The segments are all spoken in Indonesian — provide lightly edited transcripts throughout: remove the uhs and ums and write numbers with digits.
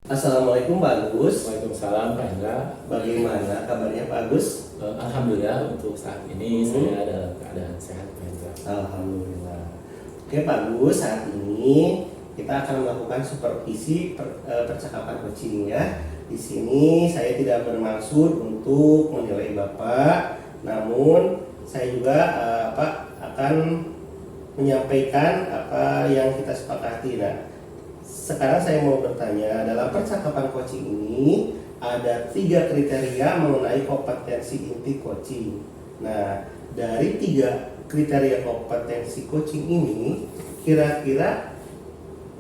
Assalamualaikum Pak Agus. Waalaikumsalam Pak Indra. Bagaimana kabarnya Pak Agus? Alhamdulillah untuk saat ini saya dalam keadaan sehat Pak Indra. Alhamdulillah. Oke Pak Agus, saat ini kita akan melakukan supervisi percakapan coaching ya. Di sini saya tidak bermaksud untuk menilai Bapak, namun saya juga akan menyampaikan apa yang kita sepakati. Nah, sekarang saya mau bertanya, dalam percakapan coaching ini ada 3 kriteria mengenai kompetensi inti coaching. Nah, dari 3 kriteria kompetensi coaching ini, kira-kira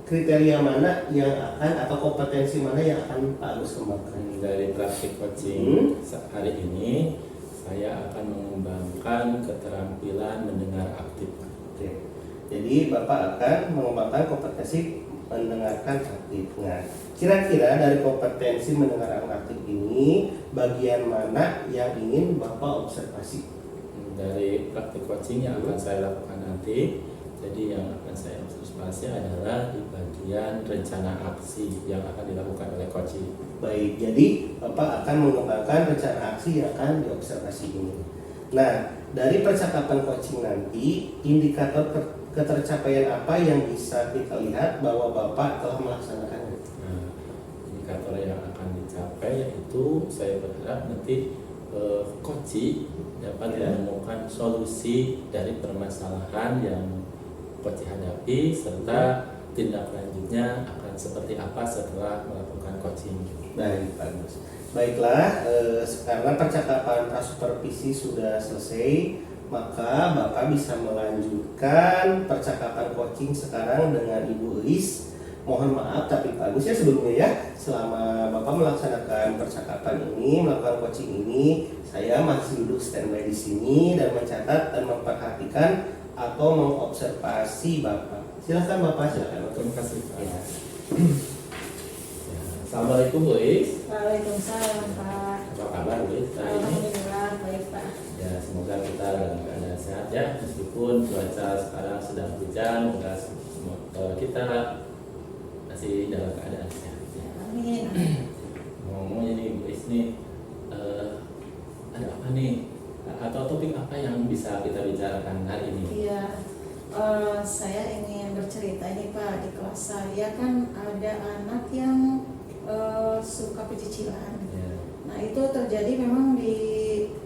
kriteria mana yang akan atau kompetensi mana yang akan Pak Agus kembangkan? Dari praktik coaching hari ini saya akan mengembangkan keterampilan mendengar aktif. Oke. Jadi Bapak akan mengembangkan kompetensi mendengarkan aktif. Nah, kira-kira dari kompetensi mendengarkan aktif ini bagian mana yang ingin Bapak observasi? Dari praktik coaching yang akan saya lakukan nanti, jadi yang akan saya observasi adalah di bagian rencana aksi yang akan dilakukan oleh coaching. Baik, jadi Bapak akan mengembangkan rencana aksi yang akan diobservasi ini. Nah, dari percakapan coaching nanti, indikator ketercapaian apa yang bisa kita lihat bahwa Bapak telah melaksanakannya? Nah, indikator yang akan dicapai yaitu saya berharap nanti coach dapat menemukan solusi dari permasalahan yang coach hadapi serta tindak lanjutnya akan seperti apa setelah melakukan coaching. Baik, bagus. Baiklah, karena percakapan prasupervisi sudah selesai, maka Bapak bisa melanjutkan percakapan coaching sekarang dengan Ibu Elis. Mohon maaf tapi Pak Agus ya sebelumnya ya, selama Bapak melaksanakan percakapan ini, melakukan coaching ini, saya masih duduk standby di sini dan mencatat dan memperhatikan atau mengobservasi Bapak. Silakan Bapak, silakan. Terima kasih Pak. Ya. Assalamualaikum Bu Is. Waalaikumsalam Pak. Apa kabar Bu Is? Alhamdulillah baik Pak. Ya, semoga kita dalam keadaan sehat ya, meskipun cuaca sekarang sedang hujan, semoga kita masih dalam keadaan sehat ya. Amin. Ngomong ini Bu Is nih, ada apa nih? Atau topik apa yang bisa kita bicarakan hari ini? Iya, saya ingin bercerita ini Pak. Di kelas saya kan ada anak yang suka pecicilan. Ya. Nah itu terjadi memang di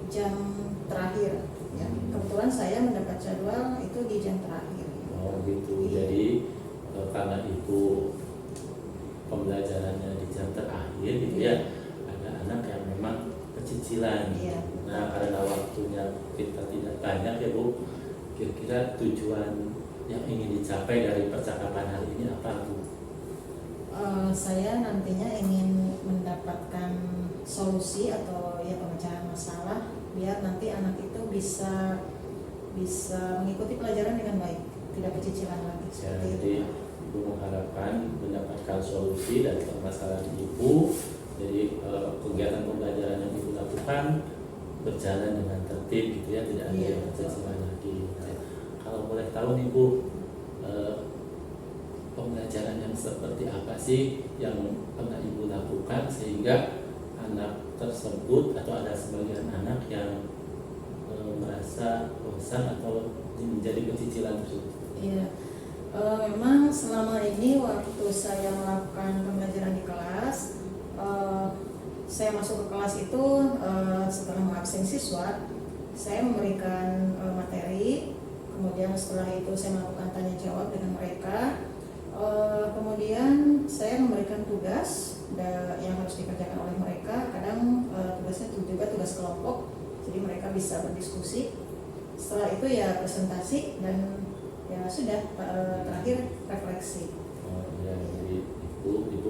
jam terakhir. Ya. Kebetulan saya mendapat jadwal itu di jam terakhir. Oh gitu. Iya. Jadi karena itu pembelajarannya di jam terakhir gitu ya, ada anak yang memang pecicilan. Iya. Nah karena waktunya kita tidak banyak ya Bu, kira-kira tujuan yang ingin dicapai dari percakapan hari ini apa Bu? Saya nantinya ingin mendapatkan solusi atau ya pemecahan masalah biar nanti anak itu bisa mengikuti pelajaran dengan baik, tidak pecicilan lagi. Ya, Seperti jadi itu. Ibu mengharapkan mendapatkan solusi dari permasalahan Ibu. Jadi kegiatan pembelajaran yang Ibu lakukan berjalan dengan tertib gitu ya, tidak ada yang pecicilan lagi. Nah, kalau boleh tahu nih Bu, pembelajaran yang seperti apa sih yang pernah Ibu lakukan sehingga anak tersebut atau ada sebagian anak yang merasa bosan atau menjadi pecicilan tersebut? Iya, memang selama ini waktu saya melakukan pembelajaran di kelas, saya masuk ke kelas itu setelah mengabsen siswa, saya memberikan materi, kemudian setelah itu saya melakukan tanya jawab dengan mereka. Kemudian saya memberikan tugas yang harus dikerjakan oleh mereka. Kadang tugasnya juga tugas kelompok, jadi mereka bisa berdiskusi. Setelah itu ya presentasi dan ya sudah terakhir refleksi. Oh ya, jadi Ibu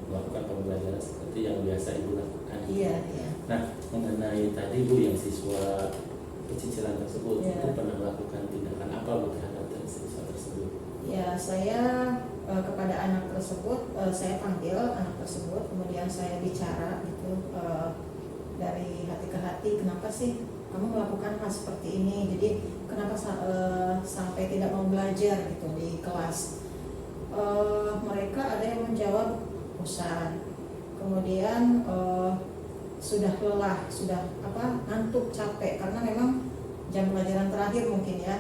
melakukan pembelajaran seperti yang biasa Ibu lakukan. Iya, iya. Nah, mengenai tadi Bu yang siswa pecicilan tersebut, Iya. Ibu pernah melakukan tindakan apa Bu terhadap siswa tersebut? Ya, saya kepada anak tersebut, saya panggil anak tersebut, kemudian saya bicara gitu dari hati ke hati, kenapa sih kamu melakukan hal seperti ini? Jadi kenapa sampai tidak mau belajar gitu di kelas? Mereka ada yang menjawab bosan, kemudian sudah lelah, sudah ngantuk, capek karena memang jam pelajaran terakhir mungkin ya,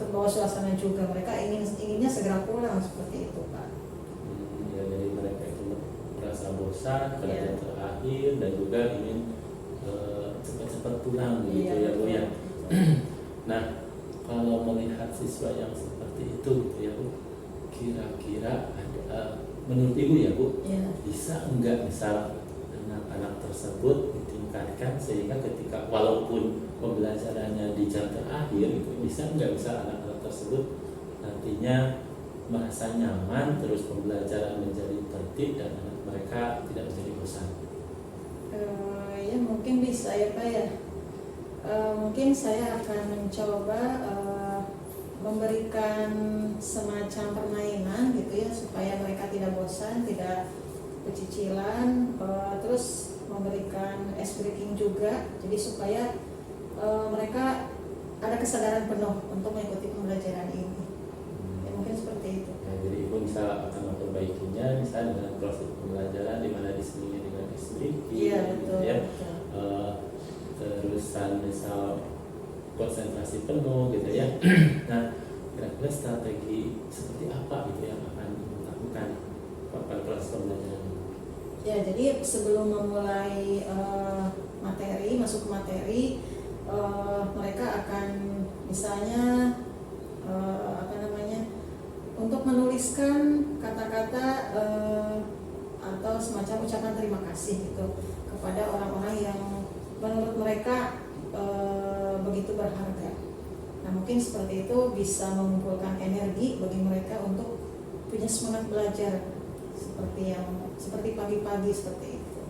terbawa suasana juga, mereka inginnya segera pulang seperti itu Pak. Ya, jadi mereka itu merasa bosan pada jam terakhir dan juga ingin cepat-cepat pulang gitu ya Bu ya. Nah, kalau melihat siswa yang seperti itu gitu ya Bu, kira-kira ada menurut Ibu ya Bu, bisa enggak misal anak tersebut ditingkatkan sehingga ketika walaupun pembelajarannya di jam terakhir itu bisa anak-anak tersebut nantinya merasa nyaman, terus pembelajaran menjadi tertib dan anak mereka tidak menjadi bosan. Ya mungkin bisa ya Pak ya. Mungkin saya akan mencoba memberikan semacam permainan gitu ya supaya mereka tidak bosan, tidak pecicilan, terus memberikan ice breaking juga, jadi supaya mereka ada kesadaran penuh untuk mengikuti pembelajaran ini. Ya, mungkin seperti itu. Nah, jadi Ibu bisa akan memperbaikinya misalnya dengan proses pembelajaran di mana diselingi dengan ice breaking, Iya betul. ya. Betul. Terusan misal konsentrasi penuh gitu ya. Nah, kira-kira strategi seperti apa gitu yang akan dilakukan pada proses pembelajaran? Ya, jadi sebelum memulai masuk ke materi, mereka akan misalnya untuk menuliskan kata-kata atau semacam ucapan terima kasih gitu kepada orang-orang yang menurut mereka begitu berharga. Nah, mungkin seperti itu bisa mengumpulkan energi bagi mereka untuk punya semangat belajar seperti pagi-pagi seperti itu.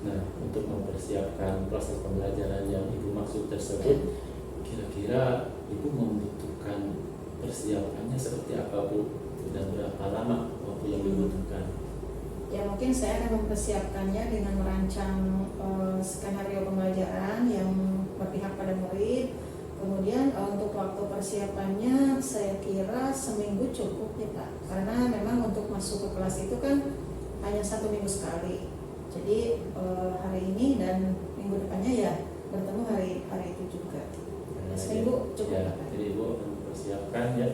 Nah, untuk mempersiapkan proses pembelajaran yang Ibu maksud tersebut, kira-kira Ibu membutuhkan persiapannya seperti apa Bu? Dan berapa lama waktu yang dibutuhkan? Ya, mungkin saya akan mempersiapkannya dengan merancang skenario pembelajaran yang berpihak pada murid. Kemudian untuk waktu persiapannya saya kira seminggu cukup ya Pak, karena memang untuk masuk ke kelas itu kan hanya 1 minggu sekali. Jadi hari ini dan minggu depannya ya bertemu hari itu juga. Seminggu cukup ya, Pak. jadi Ibu akan mempersiapkan ya,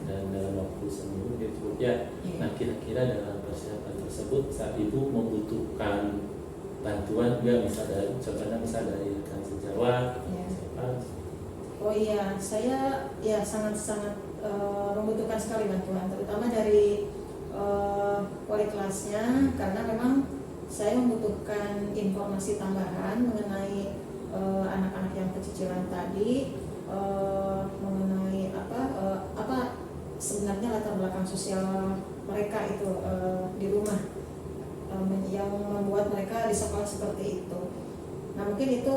dan dalam waktu seminggu dia cukup ya. Nah, kira-kira dalam persiapan tersebut saat Ibu membutuhkan bantuan juga contohnya dari rekan sejawat, siapa? Oh iya, saya ya sangat-sangat membutuhkan sekali bantuan, terutama dari wali kelasnya, karena memang saya membutuhkan informasi tambahan mengenai anak-anak yang pecicilan tadi, mengenai apa sebenarnya latar belakang sosial mereka itu di rumah yang membuat mereka di sekolah seperti itu. Nah, mungkin itu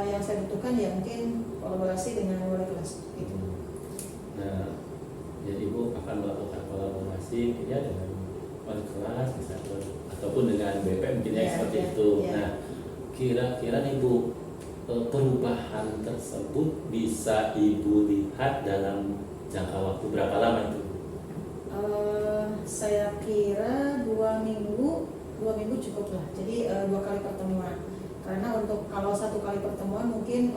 yang saya butuhkan ya, mungkin kolaborasi dengan wali kelas gitu. Nah, jadi Ibu akan melakukan kolaborasi ya dengan wali kelas misalnya ataupun dengan BP mungkin seperti itu. Nah, kira-kira nih Bu, perubahan tersebut bisa Ibu lihat dalam jangka waktu berapa lama itu? Saya kira 2 minggu cukup lah. Jadi 2 kali pertemuan. Karena untuk kalau 1 kali pertemuan mungkin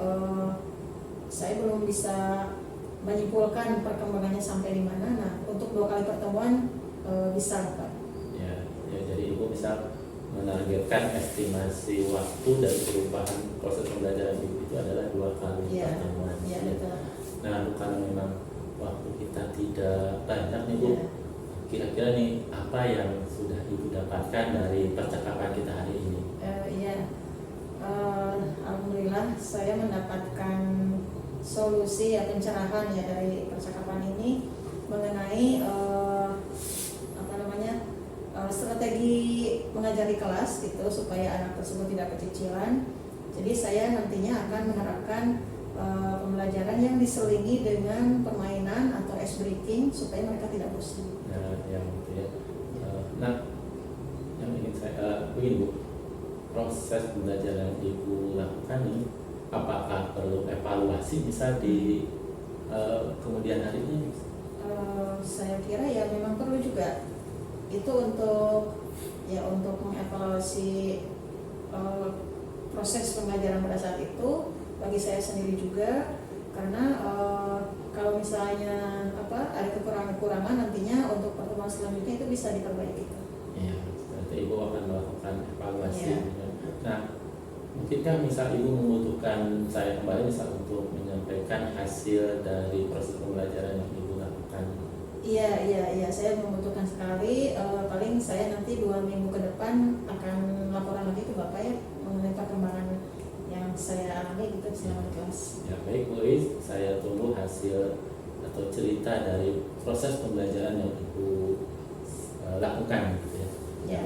saya belum bisa menyimpulkan perkembangannya sampai di mana. Nah, untuk 2 kali pertemuan bisa Pak. Ya, jadi Ibu bisa menargetkan estimasi waktu dari perubahan proses pembelajaran Ibu itu adalah 2 kali pertemuan. Iya, betul. Nah, bukan memang waktu kita tidak banyak nih Bu. Kira-kira nih apa yang sudah Ibu dapatkan dari percakapan kita hari ini? Alhamdulillah saya mendapatkan solusi ya, pencerahan ya dari percakapan ini mengenai strategi mengajar di kelas gitu supaya anak tersebut tidak kecicilan. Jadi saya nantinya akan menerapkan pembelajaran yang diselingi dengan permainan atau ice breaking supaya mereka tidak bosan. Nah, yang gitu ya. Nah, yang ingin saya begini Bu, proses pembelajaran Ibu lakukan ini apakah perlu evaluasi bisa di kemudian hari ini? Saya kira ya memang perlu juga. Itu untuk ya untuk mengevaluasi proses pembelajaran pada saat itu bagi saya sendiri juga, karena kalau misalnya ada kekurangan-kekurangan nantinya untuk pertemuan selanjutnya itu bisa diperbaiki. Iya, berarti Ibu akan melakukan evaluasi. Iya. Nah, mungkinkah misal Ibu membutuhkan saya kembali misal untuk menyampaikan hasil dari proses pembelajaran yang Ibu lakukan? Iya, saya membutuhkan sekali. Paling saya nanti 2 minggu ke depan akan laporan lagi ke Bapak ya mengenai perkembangan yang saya alami gitu selama di kelas. Ya baik Bu Is, saya tunggu hasil atau cerita dari proses pembelajaran yang Ibu lakukan gitu ya. Ya.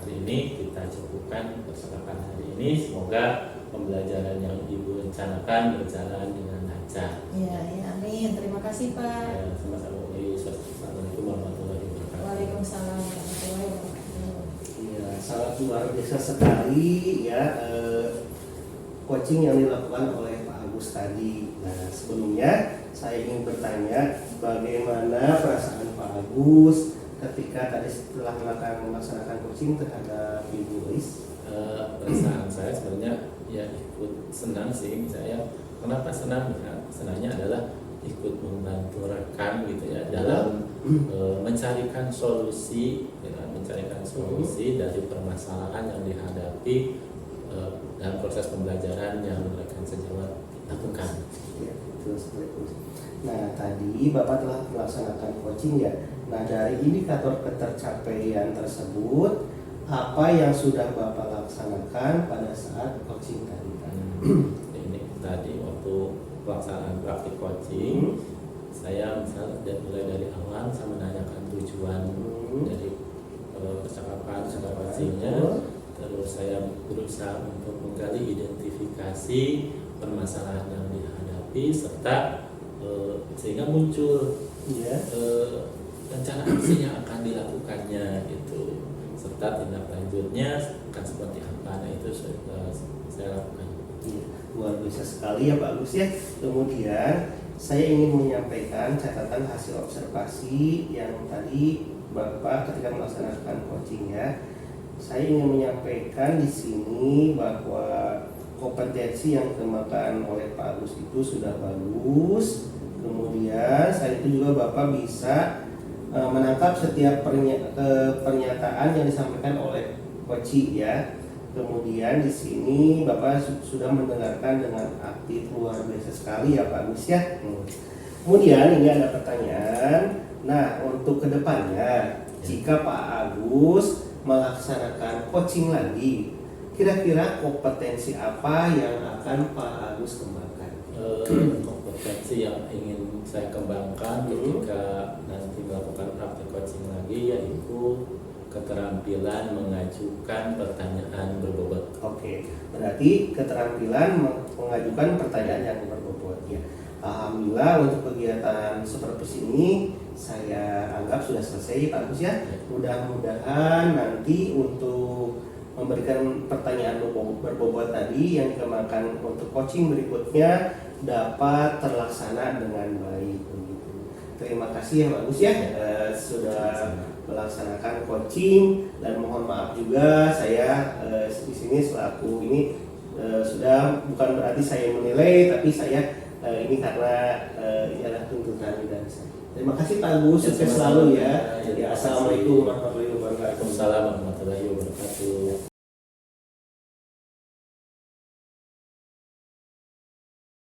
Hari ini kita cukupkan percakapan hari ini. Semoga pembelajaran yang Ibu rencanakan berjalan dengan lancar. Iya, amin. Terima kasih Pak. Ya, sama-sama Bu Is. Assalamualaikum warahmatullahi wabarakatuh. Waalaikumsalam warahmatullahi wabarakatuh. Iya, sangat luar biasa sekali ya coaching yang dilakukan oleh Pak Agus tadi. Nah, sebelumnya saya ingin bertanya bagaimana perasaan Pak Agus ketika tadi setelah melaksanakan coaching terhadap Ibu Is? Perasaan saya sebenarnya ya ikut senang sih. Saya kenapa senang? Ya, senangnya adalah ikut membantu rekan gitu ya dalam mencarikan solusi dari permasalahan yang dihadapi dalam proses pembelajaran yang rekan sejawat lakukan. Ya, betul sekali. Nah, tadi Bapak telah melaksanakan coaching ya. Nah, dari indikator ketercapaian tersebut, apa yang sudah Bapak laksanakan pada saat coaching tadi? Ini tadi waktu pelaksanaan praktik coaching, saya mulai dari awal saya menanyakan tujuan dari percakapan coachingnya. Terus saya berusaha untuk menggali identifikasi permasalahan yang dihadapi serta sehingga muncul rencana aksi yang akan dilakukannya gitu, serta tindak lanjutnya akan seperti apa. Nah, itu saya lakukan. Ya, luar biasa sekali ya Pak Agus ya. Kemudian saya ingin menyampaikan catatan hasil observasi yang tadi Bapak ketika melaksanakan coaching ya. Saya ingin menyampaikan di sini bahwa kompetensi yang dikembangkan oleh Pak Agus itu sudah bagus. Kemudian selain itu juga Bapak bisa menangkap setiap pernyataan yang disampaikan oleh coach ya. Kemudian di sini Bapak sudah mendengarkan dengan aktif, luar biasa sekali ya Pak Agus ya. Kemudian ini ada pertanyaan. Nah, untuk kedepannya jika Pak Agus melaksanakan coaching lagi, kira-kira kompetensi apa yang akan Pak Agus kembangkan? Kompetensi yang ingin saya kembangkan ketika nanti melakukan praktik coaching lagi yaitu keterampilan mengajukan pertanyaan berbobot. Oke, berarti keterampilan mengajukan pertanyaan yang berbobot ya. Alhamdulillah untuk kegiatan supervisi ini saya anggap sudah selesai Pak Agus ya. Mudah-mudahan nanti untuk memberikan pertanyaan berbobot tadi yang dikembangkan untuk coaching berikutnya dapat terlaksana dengan baik begitu. Terima kasih ya Pak Agus ya sudah melaksanakan coaching, dan mohon maaf juga saya di sini selaku ini sudah bukan berarti saya menilai, tapi saya ini karena ini adalah tuntutan dari saya. Terima kasih Pak Agus, sukses selalu ya. Assalamualaikum warahmatullahi wabarakatuh. Waalaikumsalam warahmatullahi wabarakatuh.